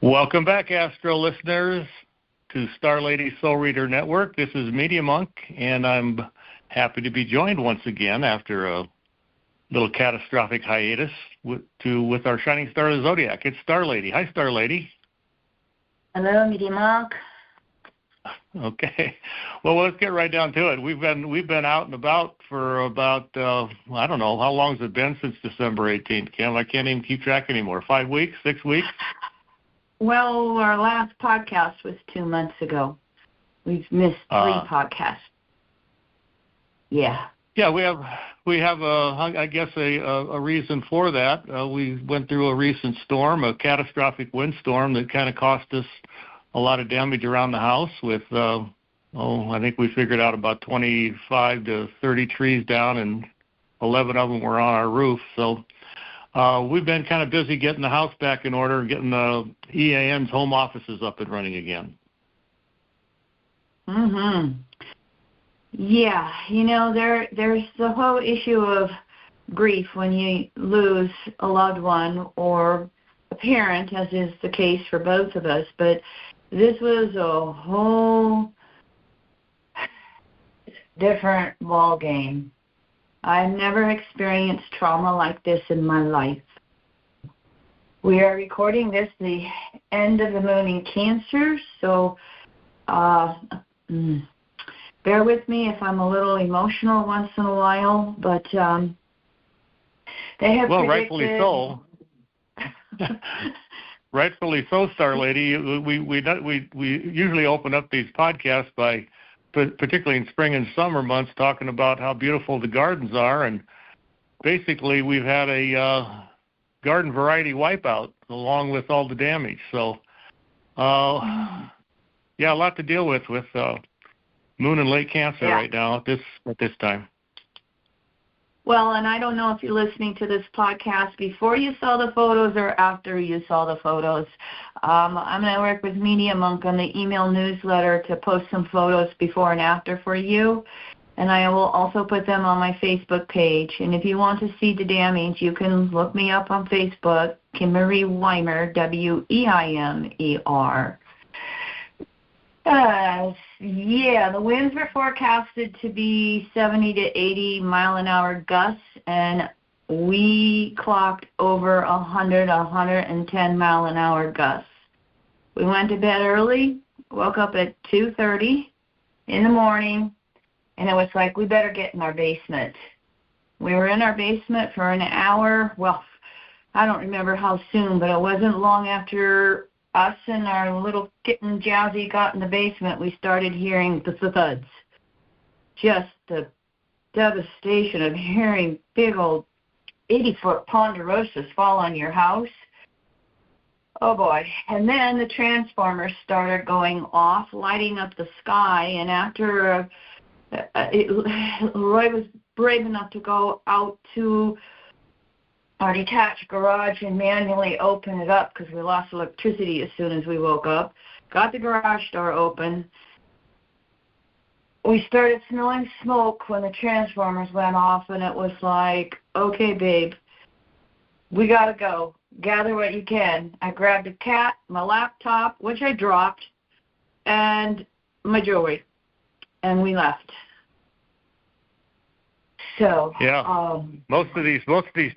Welcome back, Astro listeners, to StarLady Soul Reader Network. This is MediaMonk, and I'm happy to be joined once again after a little catastrophic hiatus with our shining star of the zodiac. It's StarLady. Hi, StarLady. Hello, MediaMonk. Okay. Well, let's get right down to it. We've been out and about for about I don't know, how long has it been since December 18th, Kim? I can't even keep track anymore. 5 weeks, 6 weeks? Well, our last podcast was 2 months ago. We've missed 3 podcasts. Yeah. Yeah, we have I guess a reason for that. We went through a recent storm, a catastrophic windstorm that kind of cost us a lot of damage around the house with, I think we figured out about 25 to 30 trees down, and 11 of them were on our roof. So we've been kind of busy getting the house back in order and getting the EAN's home offices up and running again. Yeah, there's the whole issue of grief when you lose a loved one or a parent, as is the case for both of us. But this was a whole different ball game. I've never experienced trauma like this in my life. We are recording this the end of the moon in Cancer, so bear with me if I'm a little emotional once in a while, but they have predicted... rightfully so. Rightfully so, StarLady. We usually open up these podcasts by, particularly in spring and summer months, talking about how beautiful the gardens are, and basically we've had a garden variety wipeout along with all the damage. So, yeah, a lot to deal with Moon in late Cancer right now at this time. Well, and I don't know if you're listening to this podcast before you saw the photos or after you saw the photos. I'm going to work with MediaMonk on the email newsletter to post some photos before and after for you, and I will also put them on my Facebook page. And if you want to see the damage, you can look me up on Facebook, Kimmery Weimer, Weimer. Yeah, the winds were forecasted to be 70 to 80 mile-an-hour gusts, and we clocked over 110 mile-an-hour gusts. We went to bed early, woke up at 2:30 in the morning, and it was like, we better get in our basement. We were in our basement for an hour. Well, I don't remember how soon, but it wasn't long after us and our little kitten Jazzy got in the basement, we started hearing the thuds. Just the devastation of hearing big old 80-foot ponderosas fall on your house. Oh, boy. And then the transformers started going off, lighting up the sky, and after Roy was brave enough to go out to our detached garage and manually open it up because we lost electricity as soon as we woke up. Got the garage door open. We started smelling smoke when the transformers went off, and it was like, okay, babe, we got to go. Gather what you can. I grabbed a cat, my laptop, which I dropped, and my jewelry, and we left. So yeah, most of these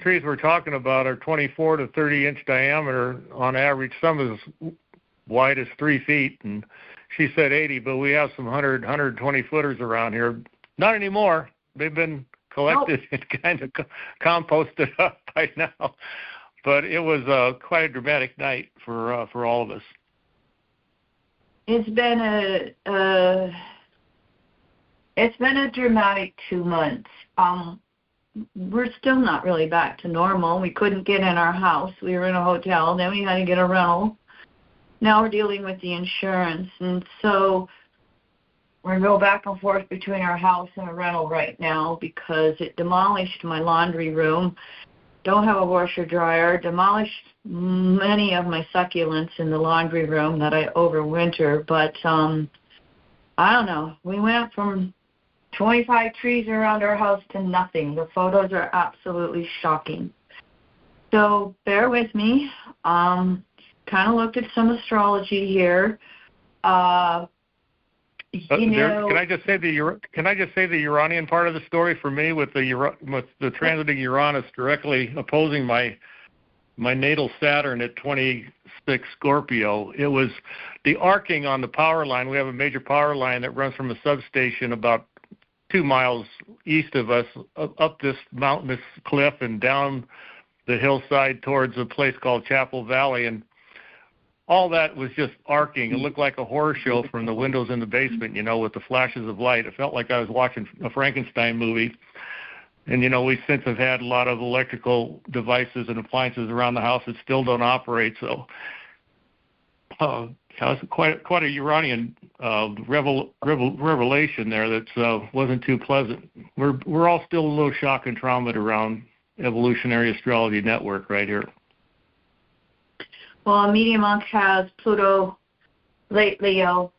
trees we're talking about are 24 to 30 inch diameter on average. Some as wide as 3 feet, and she said 80, but we have some 120 footers around here. Not anymore. They've been collected and kind of composted up by now. But it was quite a dramatic night for all of us. It's been a dramatic 2 months. We're still not really back to normal. We couldn't get in our house. We were in a hotel. Then we had to get a rental. Now we're dealing with the insurance. And so we're going back and forth between our house and a rental right now because it demolished my laundry room. Don't have a washer dryer. Demolished many of my succulents in the laundry room that I overwinter. But I don't know. We went from 25 trees around our house to nothing. The photos are absolutely shocking. So bear with me. kind of looked at some astrology here. Can I just say the Uranian part of the story for me, with the transiting Uranus directly opposing my natal Saturn at 26 Scorpio? It was the arcing on the power line. We have a major power line that runs from a substation about 2 miles east of us up this mountainous cliff and down the hillside towards a place called Chapel Valley, and all that was just arcing. It looked like a horror show from the windows in the basement, with the flashes of light. It felt like I was watching a Frankenstein movie. And, we since have had a lot of electrical devices and appliances around the house that still don't operate. So it's quite a Uranian revelation there that wasn't too pleasant. We're all still a little shock and traumatized around evolutionary astrology network right here. Well, MediaMonk has Pluto late Leo,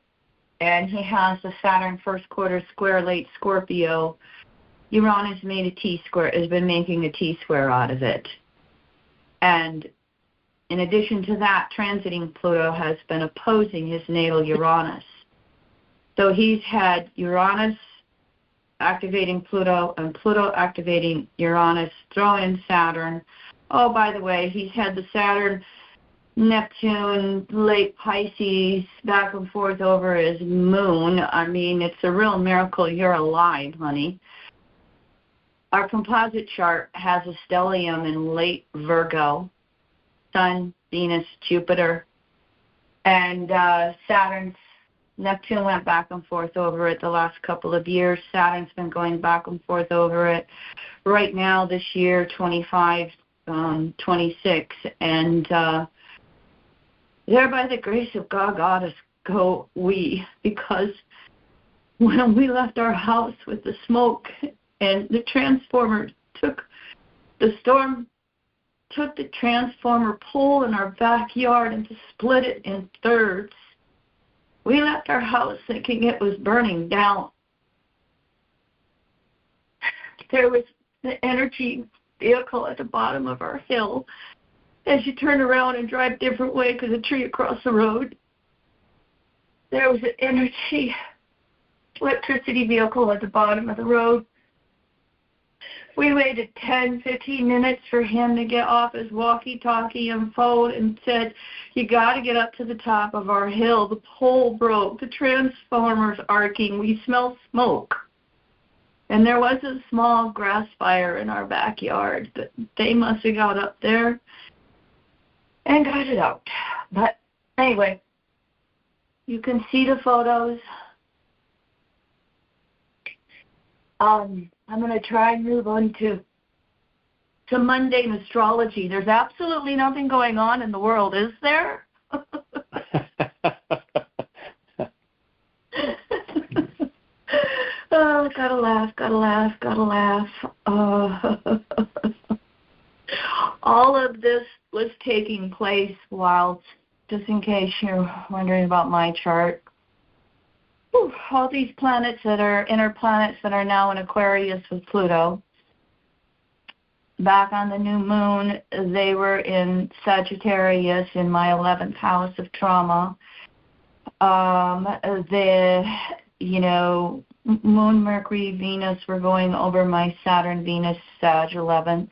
and he has the Saturn first quarter square late Scorpio. Uranus made a T-square, has been making a T-square out of it. And in addition to that, transiting Pluto has been opposing his natal Uranus. So he's had Uranus activating Pluto and Pluto activating Uranus, throw in Saturn. Oh, by the way, he's had the Saturn, Neptune, late Pisces, back and forth over his moon. I mean, it's a real miracle you're alive, honey. Our composite chart has a stellium in late Virgo, Sun, Venus, Jupiter, and Saturn. Neptune went back and forth over it the last couple of years. Saturn's been going back and forth over it. Right now, this year, 25, 26, and there, by the grace of God, Goddess, go we, because when we left our house with the smoke and the transformer the storm took the transformer pole in our backyard and to split it in thirds. We left our house thinking it was burning down. There was the energy vehicle at the bottom of our hill. As you turn around and drive a different way because a tree across the road, there was an electricity vehicle at the bottom of the road. We waited 10, 15 minutes for him to get off his walkie-talkie and phone and said, you got to get up to the top of our hill. The pole broke. The transformer's arcing. We smell smoke. And there was a small grass fire in our backyard. But they must have got up there and got it out. But anyway, you can see the photos. I'm going to try and move on to mundane astrology. There's absolutely nothing going on in the world, is there? Oh, gotta laugh. All of this was taking place while, just in case you're wondering about my chart, all these planets that are inner planets that are now in Aquarius with Pluto. Back on the new moon, they were in Sagittarius in my 11th house of trauma. Moon, Mercury, Venus were going over my Saturn, Venus, Sag 11th.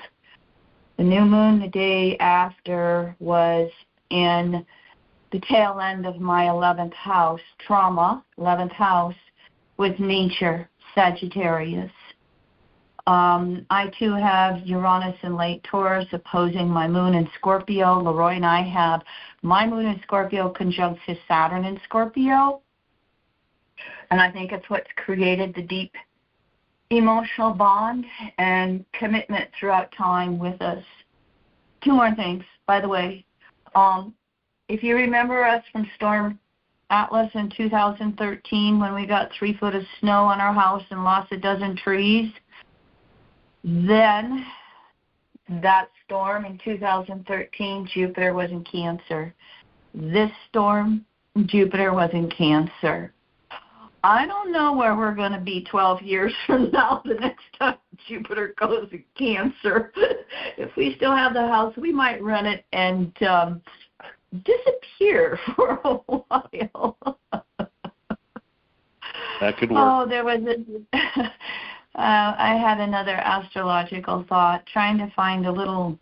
The new moon the day after was in the tail end of my 11th house, trauma, 11th house, with nature, Sagittarius. I, too, have Uranus in late Taurus opposing my moon in Scorpio. Leroy and I have my moon in Scorpio conjunct his Saturn in Scorpio. And I think it's what's created the deep emotional bond and commitment throughout time with us. Two more things, by the way. If you remember us from Storm Atlas in 2013 when we got 3 foot of snow on our house and lost a dozen trees, then that storm in 2013, Jupiter was in Cancer. This storm, Jupiter was in Cancer. I don't know where we're going to be 12 years from now the next time Jupiter goes in Cancer. If we still have the house, we might rent it and disappear for a while. That could work. Oh, there was I had another astrological thought, trying to find a little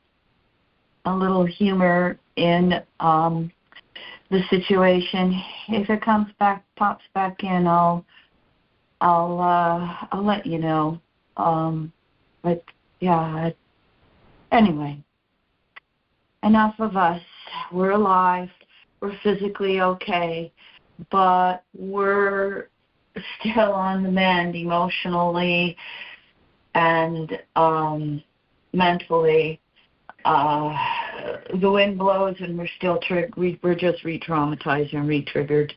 humor in the situation. If it pops back in, I'll let you know. But yeah. Anyway, enough of us. We're alive. We're physically okay, but we're still on the mend emotionally and mentally. The wind blows and we're still we're just re-traumatized and re-triggered.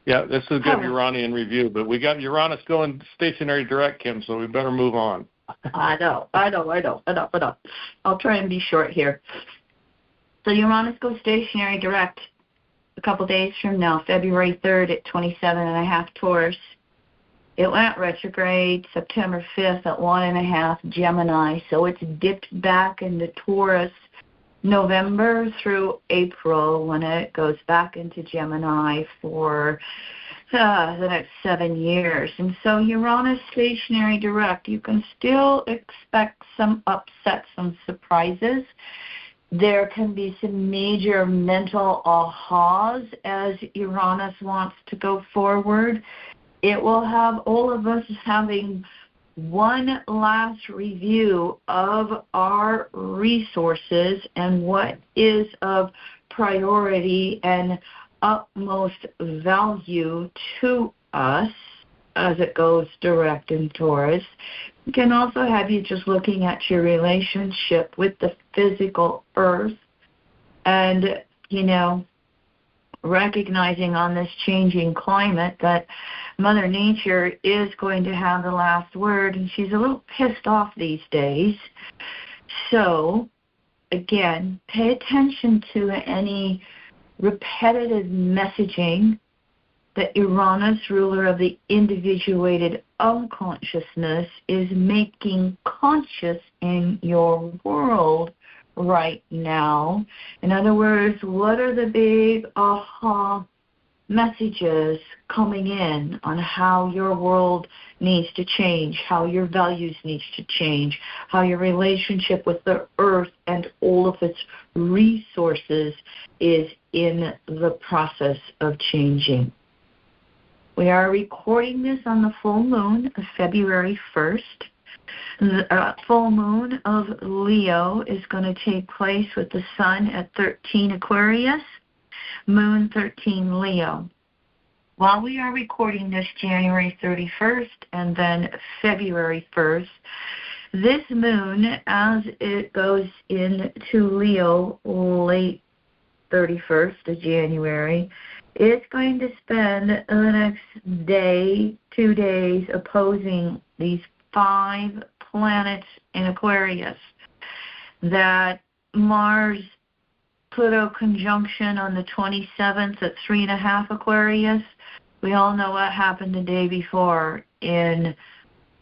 Yeah, this is a good Uranian review, but we got Uranus going stationary direct, Kim, so we better move on. I know. I'll try and be short here. So Uranus goes stationary direct a couple days from now, February 3rd at 27.5 Taurus. It went retrograde September 5th at 1.5 Gemini, so it's dipped back into Taurus November through April when it goes back into Gemini for the next 7 years. And so Uranus stationary direct, you can still expect some upsets, some surprises. There can be some major mental ahas as Uranus wants to go forward. It will have all of us having one last review of our resources and what is of priority and utmost value to us as it goes direct in Taurus. It can also have you just looking at your relationship with the physical earth and, recognizing on this changing climate that Mother Nature is going to have the last word, and she's a little pissed off these days. So, again, pay attention to any repetitive messaging that Uranus, ruler of the individuated unconsciousness, is making conscious in your world right now. In other words, what are the big aha messages coming in on how your world needs to change, how your values need to change, how your relationship with the earth and all of its resources is in the process of changing. We are recording this on the full moon of February 1st. The full moon of Leo is going to take place with the sun at 13 Aquarius, moon 13 Leo. While we are recording this January 31st and then February 1st, this moon, as it goes into Leo late 31st of January, it's going to spend the next day, 2 days, opposing these 5 planets in Aquarius. That Mars-Pluto conjunction on the 27th at 3.5 Aquarius. We all know what happened the day before in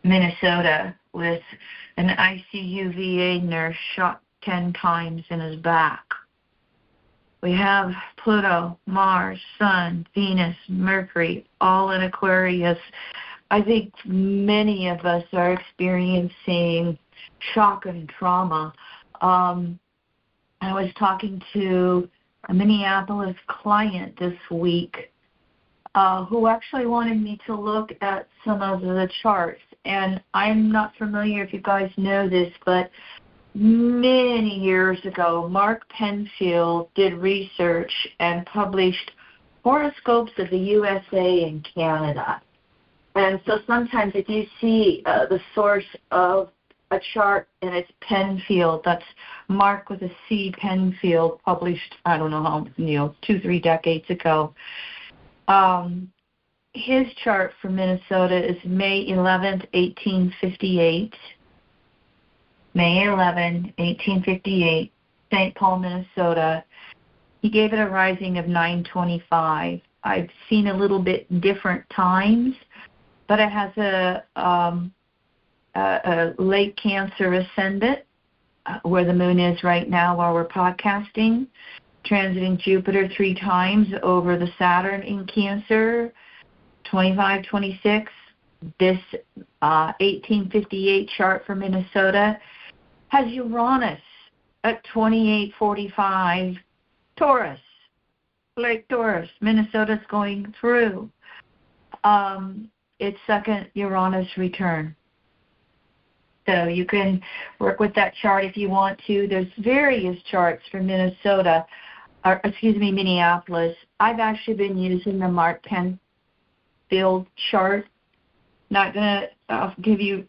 Minnesota with an ICU VA nurse shot 10 times in his back. We have Pluto, Mars, Sun, Venus, Mercury, all in Aquarius. I think many of us are experiencing shock and trauma. I was talking to a Minneapolis client this week who actually wanted me to look at some of the charts. And I'm not familiar if you guys know this, but many years ago, Mark Penfield did research and published horoscopes of the USA and Canada. And so sometimes if you see the source of a chart and it's Penfield, that's Mark with a C, Penfield, published, I don't know how, 2-3 decades ago. His chart for Minnesota is May 11th, 1858. May 11, 1858, St. Paul, Minnesota. He gave it a rising of 925. I've seen a little bit different times, but it has a late Cancer ascendant, where the moon is right now while we're podcasting. transiting Jupiter 3 times over the Saturn in Cancer, 25-26. This 1858 chart for Minnesota has Uranus at 2845 Taurus, Lake Taurus. Minnesota's going through its second Uranus return. So you can work with that chart if you want to. There's various charts for Minnesota, Minneapolis. I've actually been using the Mark Penfield chart. Not going to give you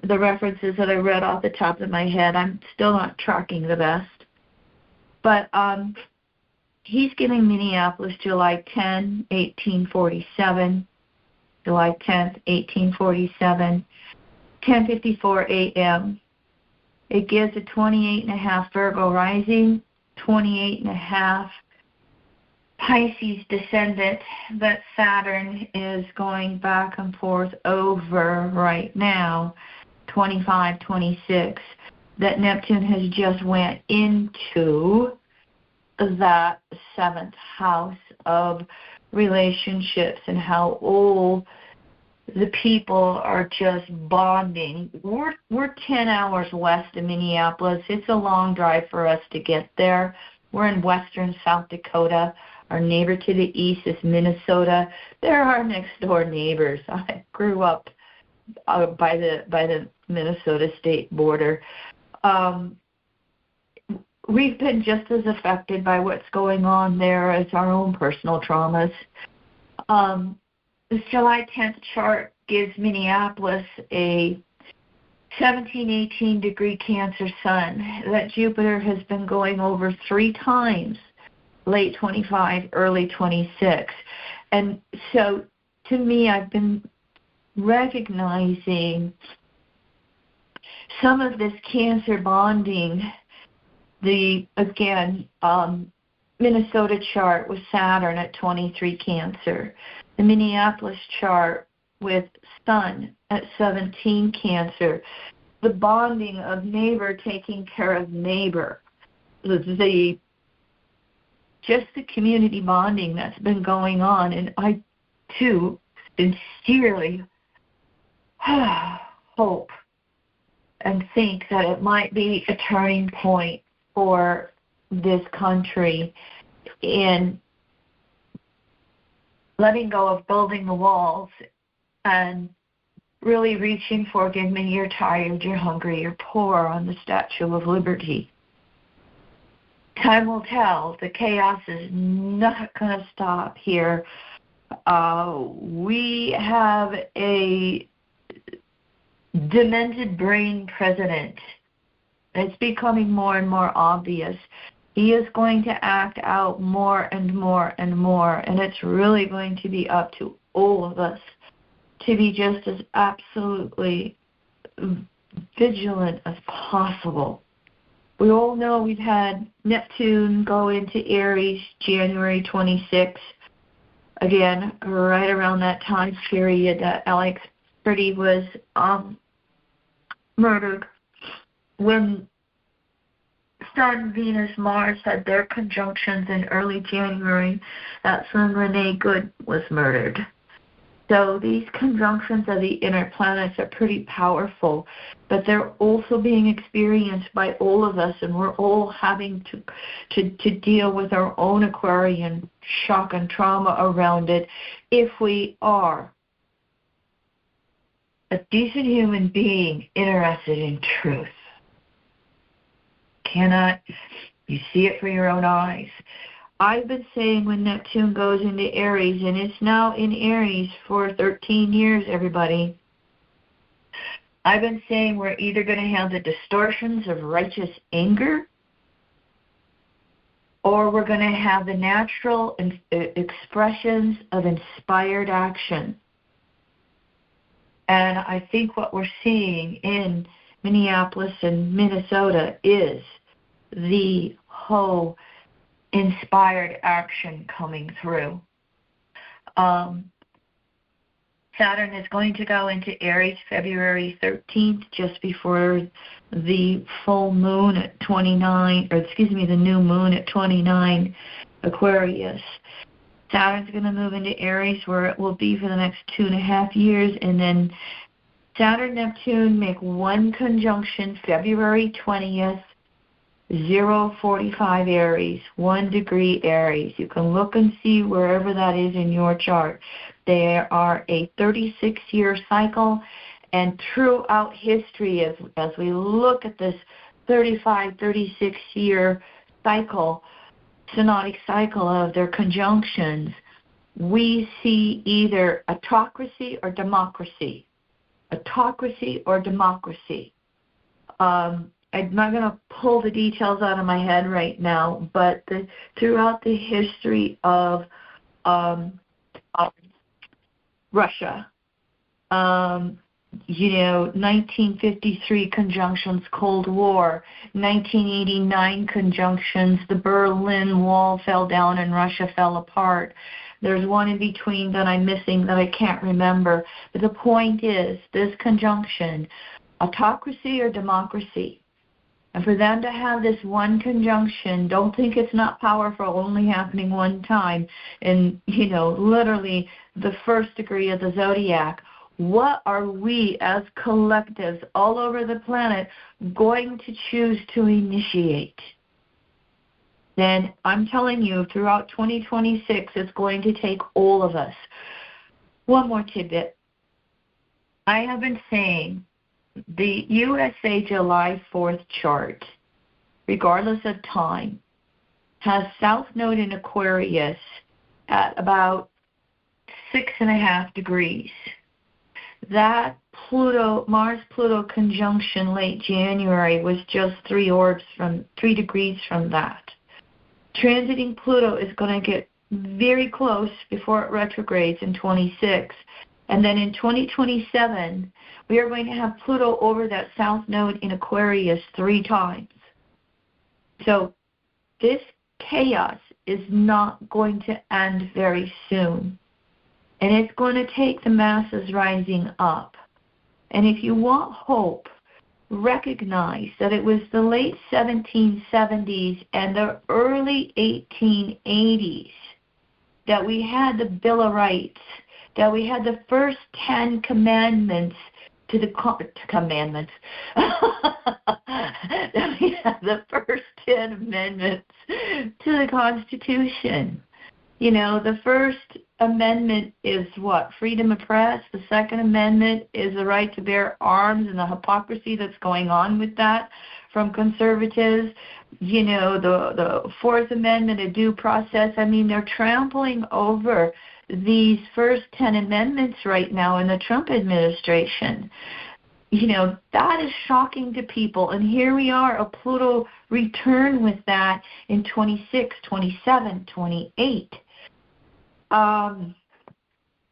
the references that I read off the top of my head. I'm still not tracking the best. But he's giving Minneapolis July 10, 1847. July 10th, 1847, 10:54 a.m. It gives a 28.5 Virgo rising, 28.5 Pisces descendant that Saturn is going back and forth over right now, 25-26, that Neptune has just went into that 7th house of relationships and how all the people are just bonding. We're 10 hours west of Minneapolis. It's a long drive for us to get there. We're in western South Dakota. Our neighbor to the east is Minnesota. They're our next door neighbors. I grew up by the Minnesota state border. We've been just as affected by what's going on there as our own personal traumas. This July 10th chart gives Minneapolis a 17-18 degree Cancer sun that Jupiter has been going over 3 times, late 25, early 26. And so to me, I've been recognizing some of this Cancer bonding. The, again, Minnesota chart with Saturn at 23 Cancer. The Minneapolis chart with Sun at 17 Cancer. The bonding of neighbor taking care of neighbor. Just the community bonding that's been going on. And I, too, sincerely hope and think that it might be a turning point for this country in letting go of building the walls and really reaching for give me you're tired, you're hungry, you're poor on the Statue of Liberty. Time will tell. The chaos is not going to stop here. We have a demented brain president. It's becoming more and more obvious. He is going to act out more and more and more, and it's really going to be up to all of us to be just as absolutely vigilant as possible. We all know we've had Neptune go into Aries January 26th. Again, right around that time period that Alex Pretty was murdered. When Sun, Venus, Mars had their conjunctions in early January, that's when Renee Good was murdered. So these conjunctions of the inner planets are pretty powerful, but they're also being experienced by all of us, and we're all having to deal with our own Aquarian shock and trauma around it if we are a decent human being interested in truth. Cannot you see it for your own eyes? I've been saying when Neptune goes into Aries, and it's now in Aries for 13 years, everybody, I've been saying we're either going to have the distortions of righteous anger, or we're going to have the natural expressions of inspired action. And I think what we're seeing in Minneapolis and Minnesota is the whole inspired action coming through. Saturn is going to go into Aries February 13th, just before the full moon at 29, or excuse me, the new moon at 29 Aquarius. Saturn's going to move into Aries, where it will be for the next 2.5 years, and then Saturn Neptune make one conjunction February 20th, 045 Aries, 1 degree Aries. You can look and see wherever that is in your chart. They are a 36-year cycle, and throughout history, as we look at this 36-year cycle, synodic cycle of their conjunctions, we see either autocracy or democracy. Autocracy or democracy. I'm not going to pull the details out of my head right now, but throughout the history of Russia, 1953 conjunctions, Cold War, 1989 conjunctions, the Berlin Wall fell down and Russia fell apart. There's one in between that I'm missing that I can't remember. But the point is, this conjunction, autocracy or democracy, and for them to have this one conjunction, don't think it's not powerful, only happening one time, in, literally the first degree of the zodiac. What are we as collectives all over the planet going to choose to initiate? Then I'm telling you, throughout 2026, it's going to take all of us. One more tidbit. I have been saying the USA July 4th chart, regardless of time, has South Node in Aquarius at about 6.5 degrees. That Mars-Pluto conjunction late January was just 3 degrees from that. Transiting Pluto is going to get very close before it retrogrades in 26. And then in 2027, we are going to have Pluto over that South Node in Aquarius 3 times. So this chaos is not going to end very soon. And it's going to take the masses rising up. And if you want hope, recognize that it was the late 1770s and the early 1880s that we had the Bill of Rights, that we had the first 10 commandments to the commandments, that we had the first 10 amendments to the Constitution. The first amendment is what? Freedom of press. The second amendment is the right to bear arms and the hypocrisy that's going on with that from conservatives. The fourth amendment, a due process. I mean, they're trampling over these first 10 amendments right now in the Trump administration. That is shocking to people. And here we are, a Pluto return with that in 26, 27, 28.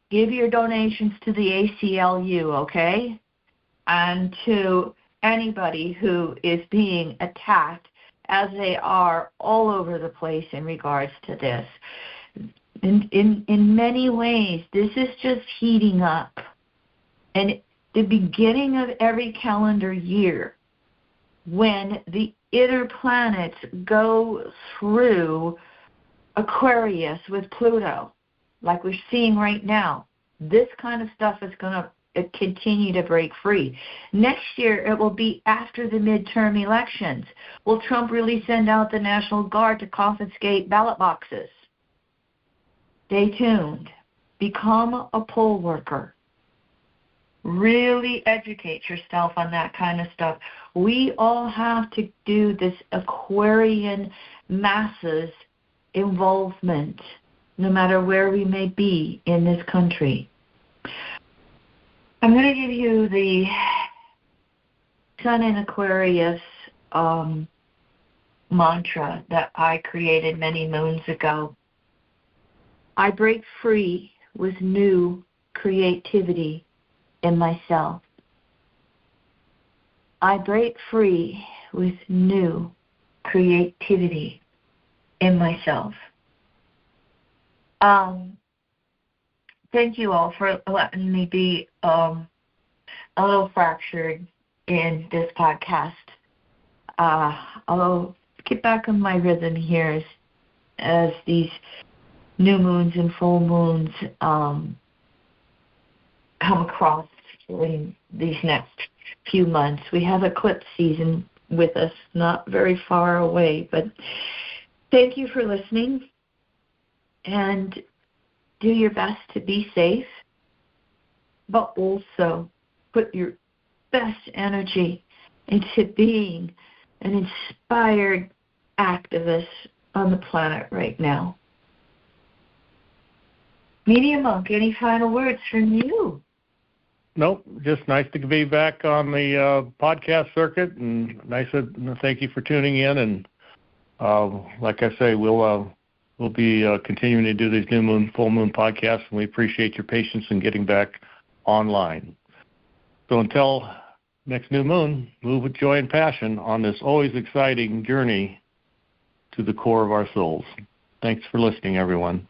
Give your donations to the ACLU, okay? And to anybody who is being attacked, as they are all over the place in regards to this. In many ways, this is just heating up. And the beginning of every calendar year, when the inner planets go through Aquarius with Pluto, like we're seeing right now, this kind of stuff is going to continue to break free. Next year, it will be after the midterm elections. Will Trump really send out the National Guard to confiscate ballot boxes? Stay tuned. Become a poll worker. Really educate yourself on that kind of stuff. We all have to do this Aquarian masses involvement, no matter where we may be in this country. I'm going to give you the Sun in Aquarius mantra that I created many moons ago. I break free with new creativity in myself. I break free with new creativity in myself. thank you all for letting me be a little fractured in this podcast. I'll get back on my rhythm here as these new moons and full moons come across in these next few months. We have eclipse season with us, not very far away, but thank you for listening, and do your best to be safe, but also put your best energy into being an inspired activist on the planet right now. MediaMonk, any final words from you? Nope, just nice to be back on the podcast circuit, and thank you for tuning in. And like I say, we'll be continuing to do these new moon, full moon podcasts, and we appreciate your patience in getting back online. So until next new moon, move with joy and passion on this always exciting journey to the core of our souls. Thanks for listening, everyone.